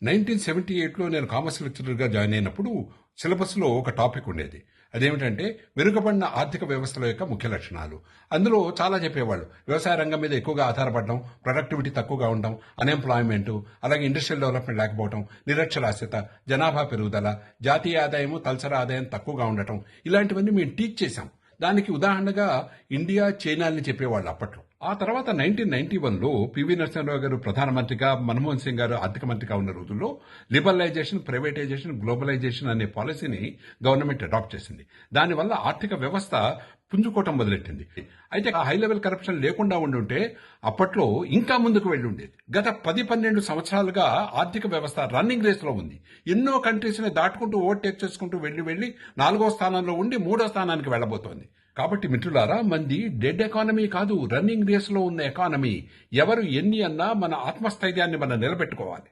1978లో నేను కామర్స్ లెక్చరర్గా జాయిన్ అయినప్పుడు సిలబస్లో ఒక టాపిక్ ఉండేది. అదేమిటంటే వెనుకబడిన ఆర్థిక వ్యవస్థల యొక్క ముఖ్య లక్షణాలు. అందులో చాలా చెప్పేవాళ్ళు. వ్యవసాయ రంగం మీద ఎక్కువగా ఆధారపడడం, ప్రొడక్టివిటీ తక్కువగా ఉండడం, అన్ఎంప్లాయ్మెంట్, అలాగే ఇండస్ట్రియల్ డెవలప్మెంట్ లేకపోవడం, నిరక్షరాస్యత, జనాభా పెరుగుదల, జాతీయ ఆదాయము తలసరి ఆదాయం తక్కువగా ఉండటం, ఇలాంటివన్నీ మేము టీచ్ చేశాం. దానికి ఉదాహరణగా ఇండియా, చైనాని చెప్పేవాళ్ళు అప్పట్లో. ఆ తర్వాత 1991లో పివి నరసింహరావు గారు ప్రధానమంత్రిగా, మన్మోహన్ సింగ్ గారు ఆర్థిక మంత్రిగా ఉన్న రోజుల్లో లిబరలైజేషన్, ప్రైవేటైజేషన్, గ్లోబలైజేషన్ అనే పాలసీని గవర్నమెంట్ అడాప్ట్ చేసింది. దానివల్ల ఆర్థిక వ్యవస్థ పుంజుకోవటం మొదలెట్టింది. అయితే ఆ హై లెవెల్ కరప్షన్ లేకుండా ఉండుంటే అప్పట్లో ఇంకా ముందుకు వెళ్ళి ఉండేది. గత 10-12 సంవత్సరాలుగా ఆర్థిక వ్యవస్థ రన్నింగ్ రేస్ లో ఉంది. ఎన్నో కంట్రీస్ ని దాటుకుంటూ ఓవర్టేక్ చేసుకుంటూ వెళ్లి 4వ స్థానంలో ఉండి 3వ స్థానానికి వెళ్లబోతోంది. కాబట్టి మిత్రులారా, మంది డెడ్ ఎకానమీ కాదు, రన్నింగ్ రేస్ లో ఉన్న ఎకానమీ. ఎవరు ఎన్ని అన్నా మన ఆత్మస్థైర్యాన్ని మనం నిలబెట్టుకోవాలి.